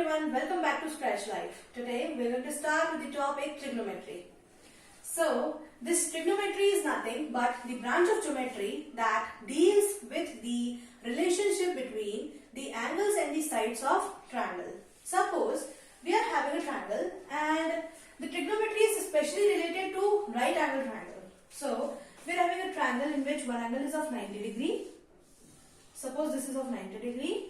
everyone, welcome back to Scratch Life. Today we are going to start with the topic trigonometry. So this trigonometry is nothing but the branch of geometry that deals with the relationship between the angles and the sides of triangle. Suppose we are having a triangle and the trigonometry is especially related to right angle triangle. So we are having a triangle in which one angle is of 90 degree. Suppose this is of 90 degree.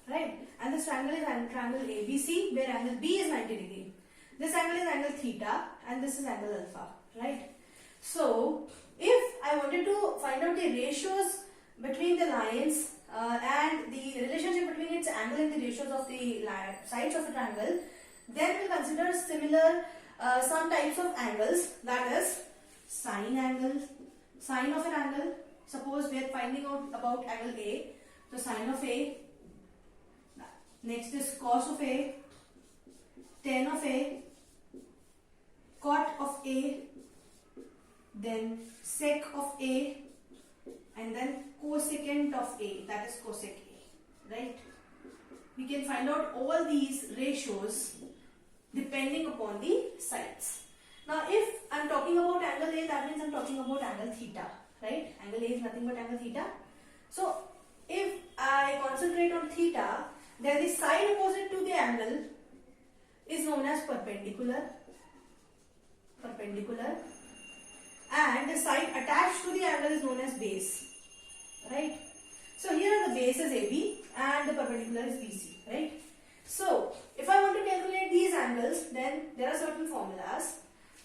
Right, and this triangle is triangle ABC where angle B is 90 degree. This angle is angle theta and this is angle alpha. Right. So if I wanted to find out the ratios between the lines and the relationship between its angle and the ratios of the sides of a triangle, then we'll consider similar some types of angles, that is sine angle, sine of an angle. Suppose we are finding out about angle A, so sine of A. Next is cos of A, tan of A, cot of A, then sec of A, and then cosecant of A, that is cosec A, right? We can find out all these ratios depending upon the sides. Now if I am talking about angle A, that means I am talking about angle theta, right? Angle A is nothing but angle theta. So if I concentrate on theta, then the side opposite to the angle is known as perpendicular, and the side attached to the angle is known as base, right? So here the base is AB and the perpendicular is BC, right? So if I want to calculate these angles, then there are certain formulas.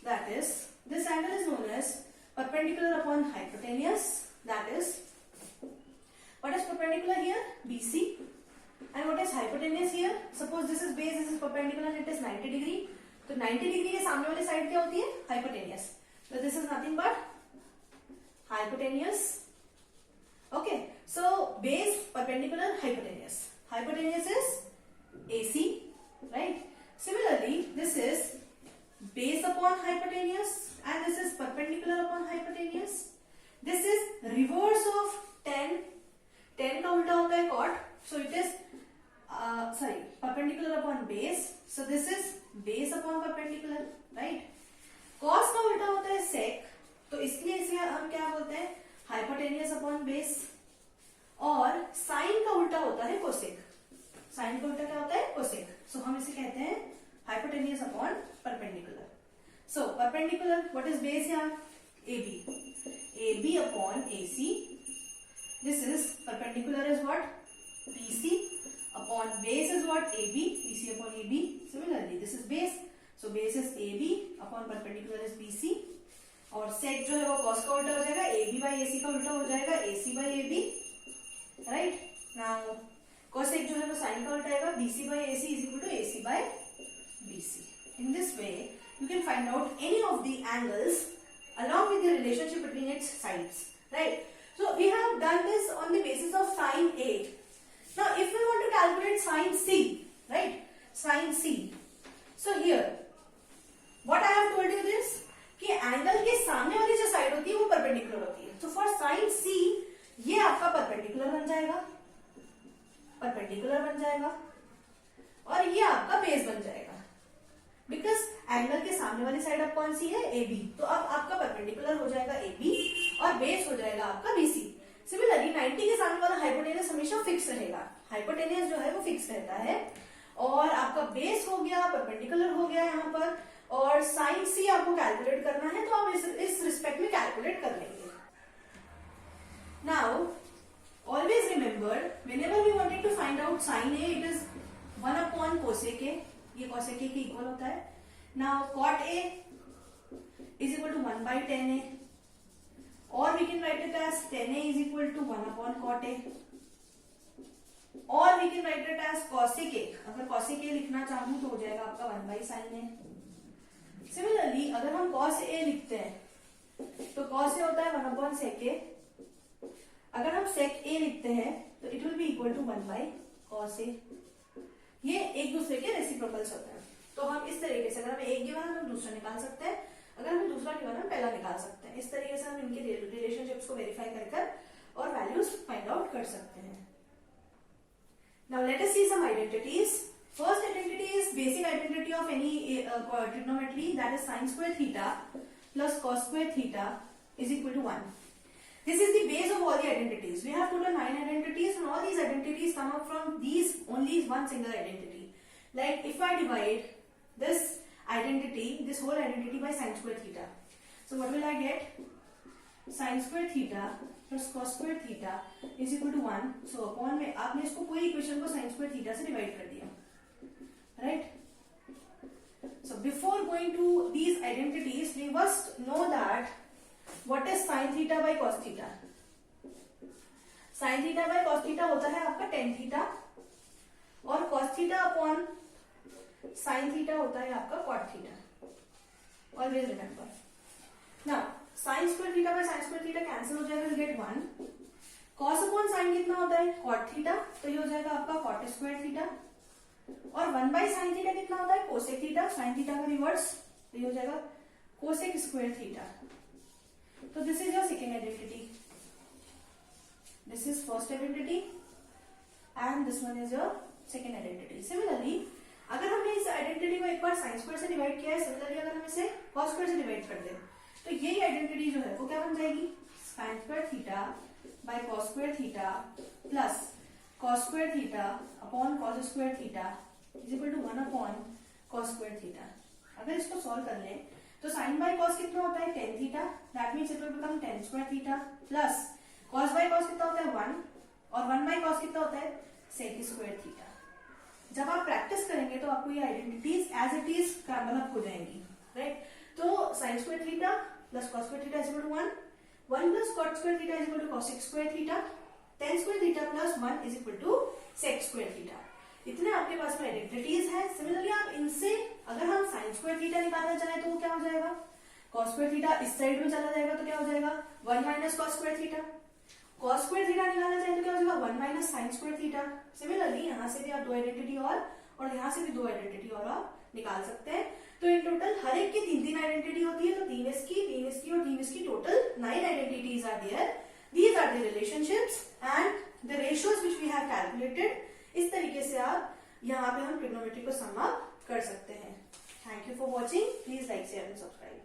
That is, this angle is known as perpendicular upon hypotenuse, that is, what is perpendicular here? BC. And what is hypotenuse here? Suppose this is base, this is perpendicular and it is 90 degree. तो 90 degree के सामने वाली side क्या होती है? Hypotenuse. So this is nothing but hypotenuse. Okay. So base, perpendicular, hypotenuse. Hypotenuse is AC, right? Similarly, this is base upon hypotenuse and this is perpendicular upon hypotenuse. This is reverse of tan. Tan का उल्टा होता है cot. So it is perpendicular upon base. So this is base upon perpendicular, right? Cos का उल्टा होता है sec. तो इसलिए इसे हम क्या बोलते हैं? Hypotenuse upon base. और sin का उल्टा होता है cosec. Sin का उल्टा क्या होता है? Cosec. So हम इसे कहते हैं hypotenuse upon perpendicular. So perpendicular, what is base here? AB. AB upon AC. This is perpendicular is what? BC. Upon base is what? AB. BC upon AB. Similarly, this is base. So base is AB upon perpendicular is BC. और sec जो है वो cos का उल्टा हो जाएगा, AB by AC का उल्टा हो जाएगा, AC by AB. Right? Now cosec जो है वो sin का उल्टा आएगा, BC by AC is equal to AC by BC. In this way, you can find out any of the angles along with the relationship between its sides. Right? So we have done this on the basis of sine A. Now if we want to calculate sine C, right? Sine C. So here, what I have told you this, कि angle के सामने वाली जो side होती है वो perpendicular होती है. So for sine C, ये आपका perpendicular बन जाएगा, और ये आपका base बन जाएगा. Because angle के सामने वाली side अब कौन सी है? AB. तो अब आपका perpendicular हो जाएगा AB और base हो जाएगा आपका BC. सिमिलरली 90 के सामने वाला हाइपोटेनियस हमेशा फिक्स रहेगा. हाइपोटेनियस जो है वो फिक्स रहता है और आपका बेस हो गया, परपेंडिकुलर हो गया यहाँ पर, और साइन सी आपको कैलकुलेट करना है तो आप इस रिस्पेक्ट में कैलकुलेट कर लेंगे. Now always remember, whenever we wanted to find out sine a, it is 1 upon cosec a. ये कोसेक ए के इक्वल होता है. Now cot a is equal to 1 by tan a. Or we can write it as tan A is equal to 1 upon cot A. Or we can write it as cosec A. अगर cosec A लिखना चाहूँ तो हो जाएगा आपका 1 by sin A. Similarly, अगर हम cos A लिखते हैं तो cos A होता है 1 upon sec A. अगर हम sec A लिखते हैं तो it will be equal to 1 by cos A. ये एक दूसरे के रेसिप्रोकल्स होते हैं. तो हम इस तरीके से, अगर हमें एक गिवन है तो दूसरा निकाल सकते हैं, अगर हमें दूसरा गिवन है पहला निकाल सकते हैं. इस तरीके से हम इनके रिलेशनशिप्स को वेरीफाई कर और वैल्यूज फाइंड आउट कर सकते हैं. Now let us see some identities. First identity is basic identity of any trigonometry, that is sin square theta plus cos square theta is equal to 1. This is the base of all the identities. We have total 9 identities, and all these identities come up from these only one single identity. Like if I divide this identity, this whole identity by sin square theta, so what will I get? Sin square theta plus cos square theta is equal to 1. So upon में आपने इसको पूरी equation को sin square theta से divide कर दिया, right? So before going to these identities, we must know that what is sin theta by cos theta. Sin theta by cos theta होता है आपका tan theta, और cos theta upon sin theta होता है आपका cot theta. Always remember. Now sin square theta by sin square theta cancel हो जाएगा, we'll get 1. cos upon sin कितना होता है? cot theta, तो ये हो जाएगा आपका cot square theta, और 1 by sin theta कितना होता है? cosec theta, sin theta का रिवर्स, तो ये हो जाएगा cosec square theta. तो this is your second identity, this is first identity, and this one is your second identity. Similarly, अगर हमने इस आइडेंटिटी को एक बार sin square से डिवाइड किया है, सिमिलरली अगर हम इसे cos square से डिवाइड कर दें, तो यही आइडेंटिटी जो है वो क्या बन जाएगी? sin square theta by cos square theta plus cos square theta upon cos square theta is equal to 1 upon cos square theta. अगर इसको सॉल्व कर लें तो sin by cos कितना होता है? tan theta, that means it will become tan square theta plus cos by cos कितना होता है? 1, और 1 by cos कितना होता है? sec square theta. जब आप प्रैक्टिस करेंगे तो आपको ये आइडेंटिटीज एज इट इज मतलब हो जाएंगी, राइट? तो sin square theta plus cos square theta is equal to 1, 1 plus cot square theta is equal to cosec square theta, tan square theta plus 1 is equal to sec square theta. इतने आपके पास में identities है. Similarly आप इनसे अगर हम sin square theta निकालना चाहें तो वो क्या हो जाएगा? cos square theta इस साइड में चला जाएगा तो क्या हो जाएगा? 1 minus cos square theta. cos square theta निकालना चाहें तो क्या हो जाएगा? 1 minus sin square theta. Similarly यहाँ से भी आप दो आइडेंटिटी और यहाँ से भी दो आइडेंटिटी और आप निकाल सकते हैं. तो इन टोटल हर एक की 3 आइडेंटिटी होती है, तो 3 इसकी और 3 इसकी, total 9 identities are there. These are the relationships and the ratios which we have calculated. इस तरीके से आप यहाँ पे हम ट्रिग्नोमेट्री को सम अप कर सकते हैं. Thank you for watching. Please like, share and subscribe.